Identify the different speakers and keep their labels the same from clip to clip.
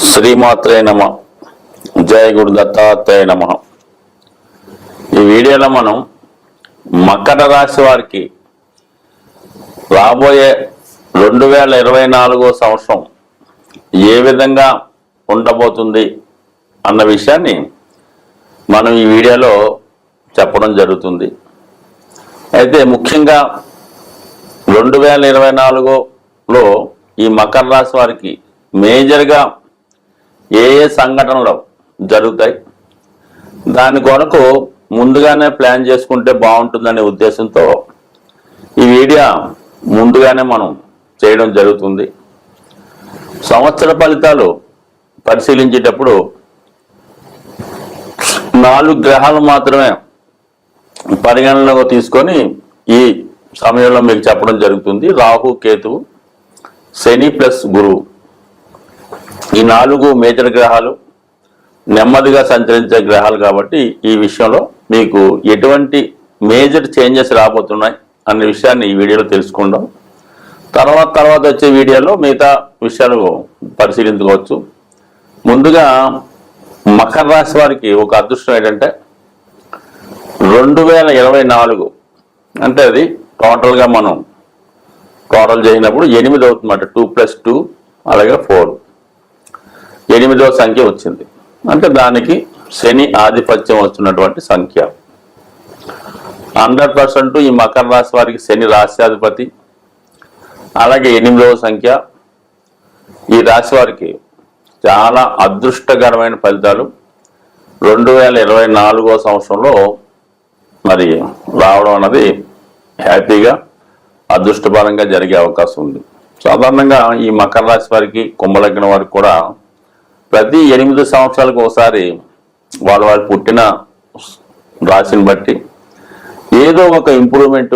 Speaker 1: శ్రీమాత్రే నమ. జయ గురు దత్తాత్రేయ నమ. ఈ వీడియోలో మనం మకర రాశి వారికి రాబోయే 2024 సంవత్సరం ఏ విధంగా ఉండబోతుంది అన్న విషయాన్ని మనం ఈ వీడియోలో చెప్పడం జరుగుతుంది. అయితే ముఖ్యంగా 2024లో ఈ మకర రాశి వారికి మేజర్గా ఏ సంఘటనలు జరుగుతాయి, దాని కొరకు ముందుగానే ప్లాన్ చేసుకుంటే బాగుంటుందనే ఉద్దేశంతో ఈ వీడియో ముందుగానే మనం చేయడం జరుగుతుంది. సంవత్సర ఫలితాలు పరిశీలించేటప్పుడు 4 గ్రహాలు మాత్రమే పరిగణనలోకి తీసుకొని ఈ సమయంలో మీకు చెప్పడం జరుగుతుంది. రాహు, కేతువు, శని ప్లస్ గురువు, ఈ 4 మేజర్ గ్రహాలు నెమ్మదిగా సంచరించే గ్రహాలు కాబట్టి ఈ విషయంలో మీకు ఎటువంటి మేజర్ చేంజెస్ రాబోతున్నాయి అనే విషయాన్ని ఈ వీడియోలో తెలుసుకుందాం. తర్వాత వచ్చే వీడియోలో మిగతా విషయాలు పరిశీలించుకోవచ్చు. ముందుగా మకర రాశి వారికి ఒక అదృష్టం ఏంటంటే 2024 అంటే అది టోటల్గా మనం టోటల్ చేసినప్పుడు 8 అవుతుందన్నమాట. 2+2 అలాగే 4, 8వ సంఖ్య వచ్చింది. అంటే దానికి శని ఆధిపత్యం వస్తున్నటువంటి సంఖ్య. 100% ఈ మకర రాశి వారికి శని రాశ్యాధిపతి. అలాగే 8వ సంఖ్య ఈ రాశి వారికి చాలా అదృష్టకరమైన ఫలితాలు 2024 సంవత్సరంలో మరి రావడం అన్నది హ్యాపీగా అదృష్టపరంగా జరిగే అవకాశం ఉంది. సాధారణంగా ఈ మకర రాశి వారికి, కుంభలగ్నం వారికి కూడా ప్రతి 8 సంవత్సరాలకు ఒకసారి వాళ్ళ పుట్టిన రాశిని బట్టి ఏదో ఒక ఇంప్రూవ్మెంట్,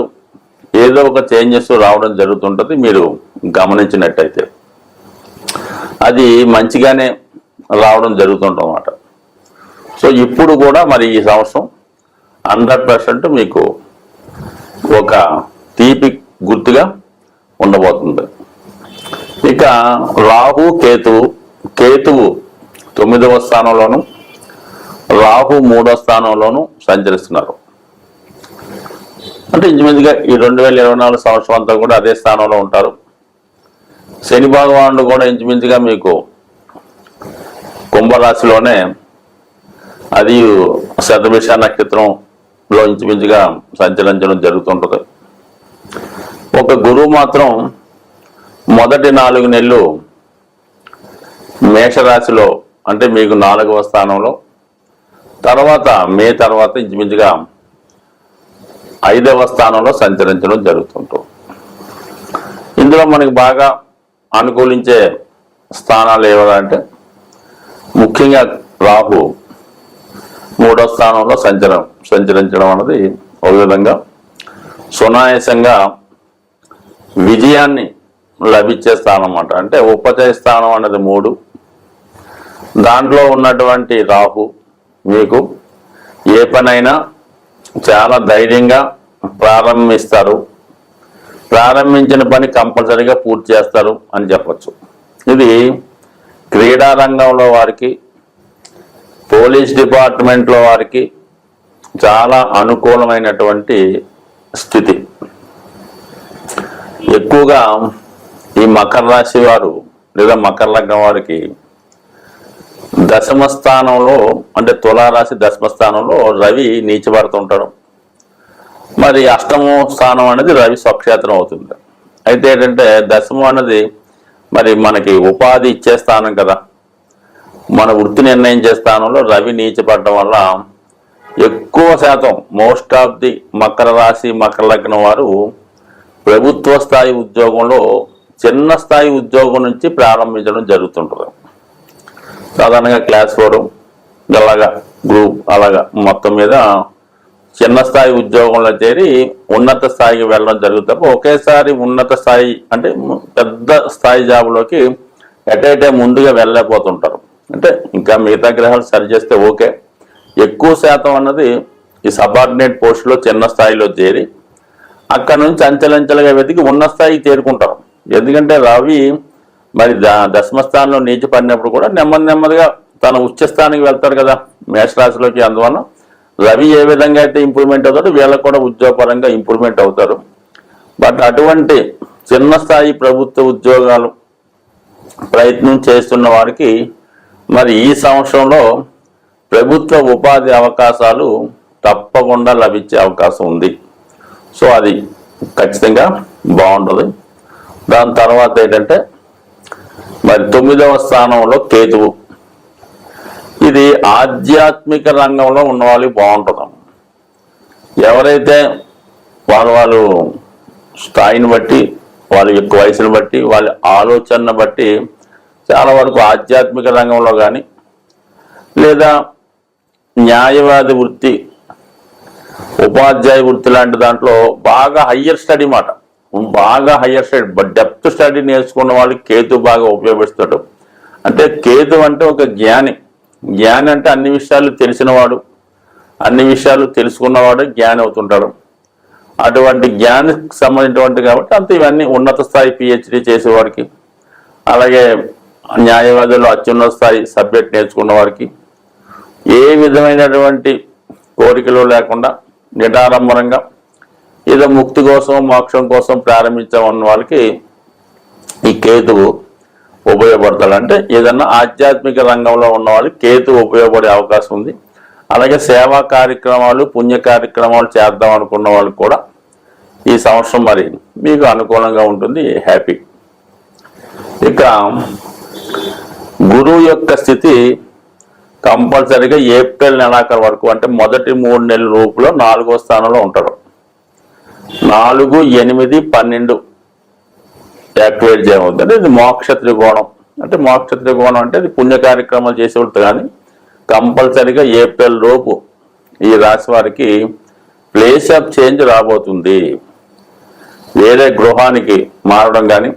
Speaker 1: ఏదో ఒక చేంజెస్ రావడం జరుగుతుంటుంది. మీరు గమనించినట్టయితే అది మంచిగానే రావడం జరుగుతుంటన్నమాట. సో ఇప్పుడు కూడా మరి ఈ సంవత్సరం 100% మీకు ఒక తీపి గుర్తుగా ఉండబోతుంది. ఇక రాహు, కేతువు 9వ స్థానంలోను, రాహు 3వ స్థానంలోను సంచరిస్తున్నారు. అంటే ఇంచుమించుగా ఈ 2024 సంవత్సరం అంతా కూడా అదే స్థానంలో ఉంటారు. శని భగవానుడు కూడా ఇంచుమించుగా మీకు కుంభరాశిలోనే, అది శతభిష నక్షత్రంలో ఇంచుమించుగా సంచరించడం జరుగుతుంటుంది. ఒక గురువు మాత్రం మొదటి 4 నెలలు మేషరాశిలో, అంటే మీకు 4వ స్థానంలో, తర్వాత మే తర్వాత ఇంచుమించుగా 5వ స్థానంలో సంచరించడం జరుగుతుంటుంది. ఇందులో మనకి బాగా అనుకూలించే స్థానాలు ఏవంటే ముఖ్యంగా రాహు 3వ స్థానంలో సంచరించడం అన్నది ఒక విధంగా సునాయాసంగా విజయాన్ని లభించే స్థానం అన్నమాట. అంటే ఉపచయ స్థానం అనేది 3, దాంట్లో ఉన్నటువంటి రాహు మీకు ఏ పనైనా చాలా ధైర్యంగా ప్రారంభిస్తారు, ప్రారంభించిన పని కంపల్సరీగా పూర్తి చేస్తారు అని చెప్పచ్చు. ఇది క్రీడా రంగంలో వారికి, పోలీస్ డిపార్ట్మెంట్లో వారికి చాలా అనుకూలమైనటువంటి స్థితి. ఎక్కువగా ఈ మకర రాశి వారు లేదా మకర లగ్నం వారికి దశమ స్థానంలో, అంటే తులారాశి దశమ స్థానంలో రవి నీచబడుతుంటాడు. మరి 8వ స్థానం అనేది రవి స్వక్షేత్రం అవుతుంది. అయితే ఏంటంటే దశమం అనేది మరి మనకి ఉపాధి ఇచ్చే స్థానం కదా, మన వృత్తి నిర్ణయించే స్థానంలో రవి నీచపడడం వల్ల ఎక్కువ శాతం మోస్ట్ ఆఫ్ ది మకర రాశి, మకర లగ్నం వారు ప్రభుత్వ స్థాయి ఉద్యోగంలో చిన్న స్థాయి ఉద్యోగం నుంచి ప్రారంభించడం జరుగుతుంటుంది. సాధారణంగా క్లాస్ 4 అలాగా గ్రూప్ అలాగా మొత్తం మీద చిన్న స్థాయి ఉద్యోగంలో చేరి ఉన్నత స్థాయికి వెళ్ళడం జరుగుతుంది. ఒకేసారి ఉన్నత స్థాయి అంటే పెద్ద స్థాయి జాబ్లోకి ఎటైతే ముందుగా వెళ్ళలేకపోతుంటారు. అంటే ఇంకా మిగతా గ్రహాలు సరి చేస్తే ఓకే, ఎక్కువ శాతం అన్నది ఈ సబార్డినేట్ పోస్టులో చిన్న స్థాయిలో చేరి అక్కడ నుంచి అంచెలంచెలుగా వెతికి ఉన్న స్థాయికి చేరుకుంటారు. ఎందుకంటే రవి మరి దశమస్థానంలో నీచి పడినప్పుడు కూడా నెమ్మదిగా తన ఉచ్చస్థానానికి వెళ్తాడు కదా మేషరాశిలోకి. అందువల్ల రవి ఏ విధంగా అయితే ఇంప్రూవ్మెంట్ అవుతాడో వీళ్ళకు కూడా ఉద్యోగపరంగా ఇంప్రూవ్మెంట్ అవుతారు. బట్ అటువంటి చిన్న స్థాయి ప్రభుత్వ ఉద్యోగాలు ప్రయత్నం చేస్తున్న వారికి మరి ఈ సంవత్సరంలో ప్రభుత్వ ఉపాధి అవకాశాలు తప్పకుండా లభించే అవకాశం ఉంది. సో అది ఖచ్చితంగా బాగుంటుంది. దాని తర్వాత ఏంటంటే మరి 9వ స్థానంలో కేతువు. ఇది ఆధ్యాత్మిక రంగంలో ఉన్న వాళ్ళకి బాగుంటుంది. ఎవరైతే వాళ్ళు స్థాయిని బట్టి, వాళ్ళ యొక్క వయసును బట్టి, వాళ్ళ ఆలోచనను బట్టి చాలా వరకు ఆధ్యాత్మిక రంగంలో కానీ లేదా న్యాయవాది వృత్తి, ఉపాధ్యాయ వృత్తి లాంటి దాంట్లో బాగా హయ్యర్ స్టడీ మాట, బాగా హయ్యర్ స్టడీ డెప్త్ స్టడీ నేర్చుకున్న వాళ్ళకి కేతు బాగా ఉపయోగిస్తాడు. అంటే కేతు అంటే ఒక జ్ఞాని. జ్ఞాని అంటే అన్ని విషయాలు తెలిసినవాడు, అన్ని విషయాలు తెలుసుకున్నవాడు జ్ఞాని అవుతుంటాడు. అటువంటి జ్ఞానికి సంబంధించినటువంటి కాబట్టి అంత ఇవన్నీ ఉన్నత స్థాయి పిహెచ్డి చేసేవాడికి, అలాగే న్యాయవాదులు అత్యున్నత స్థాయి సబ్జెక్ట్ నేర్చుకున్న వారికి, ఏ విధమైనటువంటి కోరికలు లేకుండా నిడారంభరంగా ఏదో ముక్తి కోసం మోక్షం కోసం ప్రారంభించామన్న వాళ్ళకి ఈ కేతువు ఉపయోగపడతాడు. అంటే ఏదన్నా ఆధ్యాత్మిక రంగంలో ఉన్న వాళ్ళకి కేతువు ఉపయోగపడే అవకాశం ఉంది. అలాగే సేవా కార్యక్రమాలు, పుణ్య కార్యక్రమాలు చేద్దాం అనుకున్న వాళ్ళకి కూడా ఈ సంవత్సరం మరి మీకు అనుకూలంగా ఉంటుంది. హ్యాపీ. ఇక గురువు యొక్క స్థితి కంపల్సరీగా ఏప్రిల్ నెలాఖరు వరకు, అంటే మొదటి 3 నెలల రూపులో 4వ స్థానంలో ఉంటాడు. 4, 8, 12 యాక్టివేట్ చేయవద్దు. అంటే ఇది మోక్ష త్రికోణం. అంటే మోక్ష త్రికోణం అంటే ఇది పుణ్య కార్యక్రమాలు చేసేవాళ్ళు. కానీ కంపల్సరీగా ఏప్రిల్ లోపు ఈ రాశి వారికి ప్లేస్ ఆఫ్ చేంజ్ రాబోతుంది. వేరే గృహానికి మారడం కానీ,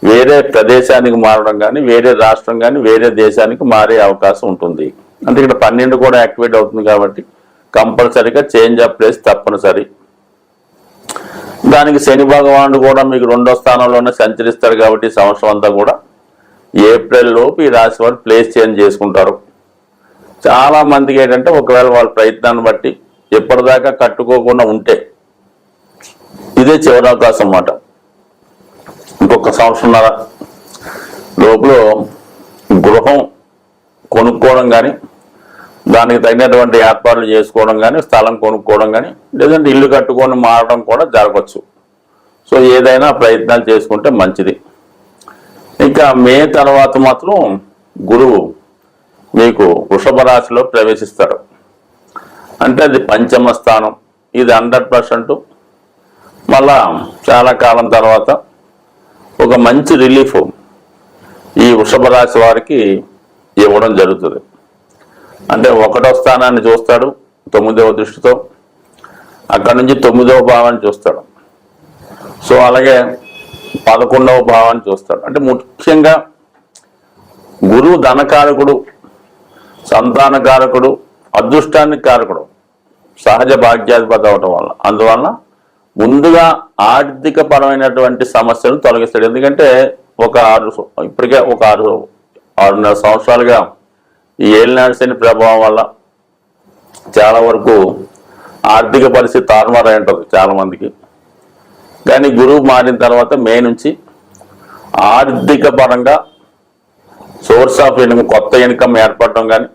Speaker 1: వేరే ప్రదేశానికి మారడం కానీ, వేరే రాష్ట్రం కానీ, వేరే దేశానికి మారే అవకాశం ఉంటుంది. అంటే ఇక్కడ 12 కూడా యాక్టివేట్ అవుతుంది కాబట్టి కంపల్సరీగా చేంజ్ ఆఫ్ ప్లేస్ తప్పనిసరి. దానికి శని భగవానుడు కూడా మీకు 2వ స్థానంలోనే సంచరిస్తాడు కాబట్టి సంవత్సరం అంతా కూడా ఏప్రిల్ లోపు ఈ రాశి వారు ప్లేస్ చేంజ్ చేసుకుంటారు. చాలా మందికి ఏంటంటే ఒకవేళ వాళ్ళ ప్రయత్నాన్ని బట్టి ఎప్పటిదాకా కట్టుకోకుండా ఉంటే ఇదే చివరి అవకాశం అన్నమాట. ఇంకొక సంవత్సరంన్నర లోపల గృహం కొనుక్కోవడం కానీ, దానికి తగినటువంటి ఏర్పాట్లు చేసుకోవడం కానీ, స్థలం కొనుక్కోవడం కానీ, లేదంటే ఇల్లు కట్టుకొని మారడం కూడా జరగవచ్చు. సో ఏదైనా ప్రయత్నాలు చేసుకుంటే మంచిది. ఇంకా మే తర్వాత మాత్రం గురువు మీకు వృషభ రాశిలో ప్రవేశిస్తాడు. అంటే అది పంచమ స్థానం. ఇది 100% మళ్ళా చాలా కాలం తర్వాత ఒక మంచి రిలీఫ్ ఈ వృషభ రాశి వారికి ఇవ్వడం జరుగుతుంది. అంటే 1వ స్థానాన్ని చూస్తాడు 9వ దృష్టితో, అక్కడ నుంచి 9వ భావాన్ని చూస్తాడు. సో అలాగే 11వ భావాన్ని చూస్తాడు. అంటే ముఖ్యంగా గురువు ధనకారకుడు, సంతానకారకుడు, అదృష్టానికి కారకుడు, సహజ భాగ్యాధిపతి అవటం వల్ల, అందువలన ముందుగా ఆర్థిక పరమైనటువంటి సమస్యలు తొలగిస్తాడు. ఎందుకంటే ఇప్పటికే ఒక 6.5 సంవత్సరాలుగా ఈ ఏలినాడు శని ప్రభావం వల్ల చాలా వరకు ఆర్థిక పరిస్థితి తారుమారై ఉంటుంది చాలా మందికి. కానీ గురువు మారిన తర్వాత మే నుంచి ఆర్థిక పరంగా సోర్స్ ఆఫ్ ఇన్కమ్, కొత్త ఇన్కమ్ ఏర్పడటం కానీ,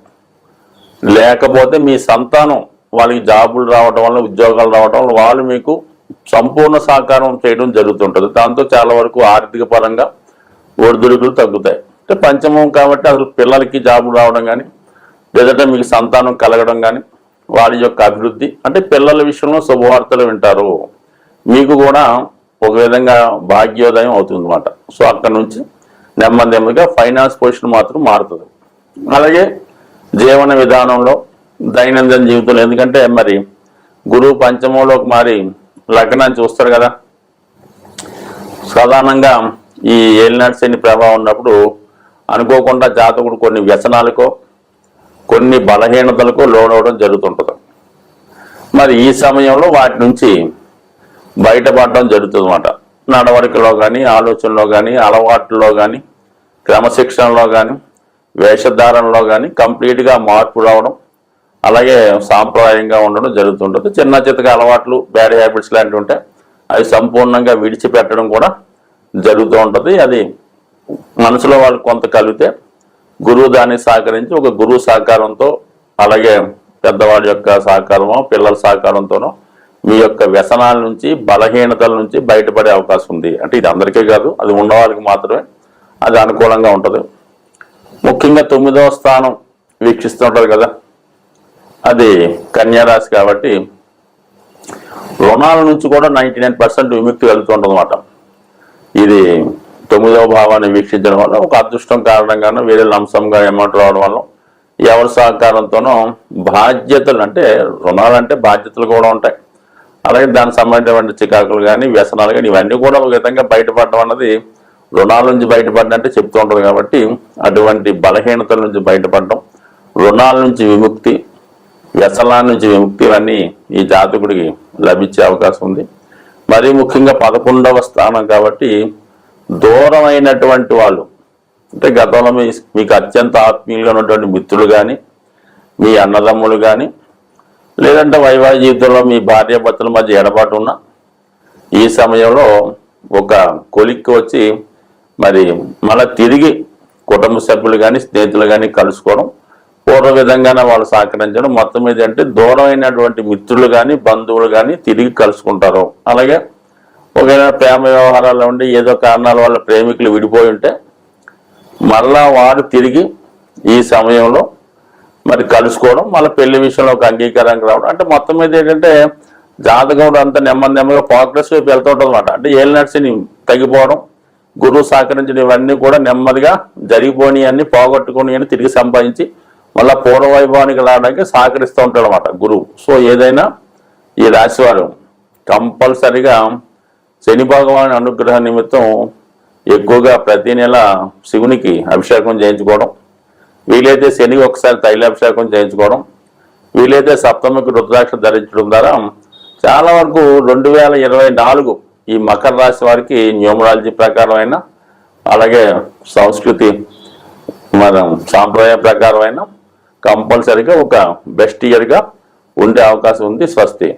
Speaker 1: లేకపోతే మీ సంతానం వాళ్ళకి జాబులు రావడం వల్ల, ఉద్యోగాలు రావడం వల్ల వాళ్ళు మీకు సంపూర్ణ సహకారం చేయడం జరుగుతుంటుంది. దాంతో చాలా వరకు ఆర్థిక పరంగా ఒడిదుడుకులు తగ్గుతాయి. అంటే పంచమం కాబట్టి అసలు పిల్లలకి జాబులు రావడం కానీ, లేదంటే మీకు సంతానం కలగడం కానీ, వారి యొక్క అభివృద్ధి, అంటే పిల్లల విషయంలో శుభవార్తలు వింటారు. మీకు కూడా ఒక విధంగా భాగ్యోదయం అవుతుంది అన్నమాట. సో అక్కడ నుంచి నెమ్మదిగా ఫైనాన్స్ పొజిషన్ మాత్రం మారుతుంది. అలాగే జీవన విధానంలో, దైనందిన జీవితంలో, ఎందుకంటే మరి గురువు పంచమంలోకి మారి లగ్నాన్ని చూస్తారు కదా. సాధారణంగా ఈ ఏలినాడు శని ప్రభావం ఉన్నప్పుడు అనుకోకుండా జాతకుడు కొన్ని వ్యసనాలకో, కొన్ని బలహీనతలకో లోనవడం జరుగుతుంటుంది. మరి ఈ సమయంలో వాటి నుంచి బయటపడడం జరుగుతుంది అన్నమాట. నడవడికలో కానీ, ఆలోచనలో కానీ, అలవాట్లలో కానీ, క్రమశిక్షణలో కానీ, వేషధారణలో కానీ కంప్లీట్గా మార్పు రావడం, అలాగే సాంప్రదాయంగా ఉండడం జరుగుతుంటుంది. చిన్న చితక అలవాట్లు, బ్యాడ్ హ్యాబిట్స్ లాంటివి ఉంటే అవి సంపూర్ణంగా విడిచిపెట్టడం కూడా జరుగుతూ ఉంటుంది. అది మనసులో వాళ్ళు కొంత కలిగితే గురువు దాన్ని సహకరించి ఒక గురువు సహకారంతో, అలాగే పెద్దవాళ్ళ యొక్క సహకారమో పిల్లల సహకారంతోనో మీ యొక్క వ్యసనాల నుంచి, బలహీనతల నుంచి బయటపడే అవకాశం ఉంది. అంటే ఇది అందరికీ కాదు, అది ఉన్నవాళ్ళకి మాత్రమే అది అనుకూలంగా ఉంటుంది. ముఖ్యంగా 9వ స్థానం వీక్షిస్తుంటారు కదా, అది కన్యారాశి కాబట్టి రుణాల నుంచి కూడా 99% విముక్తి కలుగుతుంటుంది అన్నమాట. ఇది 9వ భావాన్ని వీక్షించడం వల్ల ఒక అదృష్టం కారణంగానో, వేరే లంసంగా అమౌంట్ రావడం వల్ల, ఎవరి సహకారంతోనో బాధ్యతలు, అంటే రుణాలంటే బాధ్యతలు కూడా ఉంటాయి, అలాగే దానికి సంబంధించిన చికాకులు కానీ, వ్యసనాలు కానీ, ఇవన్నీ కూడా ఒక విధంగా బయటపడడం అన్నది రుణాల నుంచి బయటపడినట్టే చెప్తూ ఉంటుంది. కాబట్టి అటువంటి బలహీనతల నుంచి బయటపడడం, రుణాల నుంచి విముక్తి, వ్యసనాల నుంచి విముక్తి, ఇవన్నీ ఈ జాతకుడికి లభించే అవకాశం ఉంది. మరీ ముఖ్యంగా 11వ స్థానం కాబట్టి దూరమైనటువంటి వాళ్ళు, అంటే గతంలో మీకు అత్యంత ఆత్మీయులుగా ఉన్నటువంటి మిత్రులు కానీ, మీ అన్నదమ్ములు కానీ, లేదంటే వైవాహిక జీవితంలో మీ భార్యాభర్తల మధ్య ఎడబాటు ఉన్న ఈ సమయంలో ఒక కొలిక్కి వచ్చి మరి మళ్ళీ తిరిగి కుటుంబ సభ్యులు కానీ, స్నేహితులు కానీ కలుసుకోవడం, పూర్వ విధంగానే వాళ్ళు సహకరించడం, మొత్తం మీద అంటే దూరమైనటువంటి మిత్రులు కానీ, బంధువులు కానీ తిరిగి కలుసుకుంటారు. అలాగే ఒకవేళ ప్రేమ వ్యవహారాల్లో ఉండి ఏదో కారణాల వల్ల ప్రేమికులు విడిపోయి ఉంటే మళ్ళా వారు తిరిగి ఈ సమయంలో మరి కలుసుకోవడం, మళ్ళీ పెళ్లి విషయంలో ఒక అంగీకారానికి రావడం, అంటే మొత్తం మీద ఏంటంటే జాతకం అంతా నెమ్మదిగా ప్రోగ్రెస్ వైపు వెళ్తూ ఉంటుంది అన్నమాట. అంటే ఏలినట్స్ని తగ్గిపోవడం, గురువు సహకరించడం, ఇవన్నీ కూడా నెమ్మదిగా జరిగిపోయి అన్ని పోగొట్టుకుని అని తిరిగి సంపాదించి మళ్ళీ పూర్వ వైభవానికి రావడానికి సహకరిస్తూ ఉంటాడు అన్నమాట గురువు. సో ఏదైనా ఈ రాశి వారు కంపల్సరిగా శని భగవాని అనుగ్రహ నిమిత్తం ఎక్కువగా ప్రతి నెల శివునికి అభిషేకం చేయించుకోవడం, వీలైతే శనికి ఒకసారి తైలాభిషేకం చేయించుకోవడం, వీలైతే సప్తమికి రుద్రాక్ష ధరించడం ద్వారా చాలా వరకు 2024 ఈ మకర రాశి వారికి న్యూమరాలజీ ప్రకారమైన, అలాగే సంస్కృతి మన సాంప్రదాయ ప్రకారమైన కంపల్సరిగా ఒక బెస్ట్ ఇయర్గా ఉండే అవకాశం ఉంది. స్వస్తి.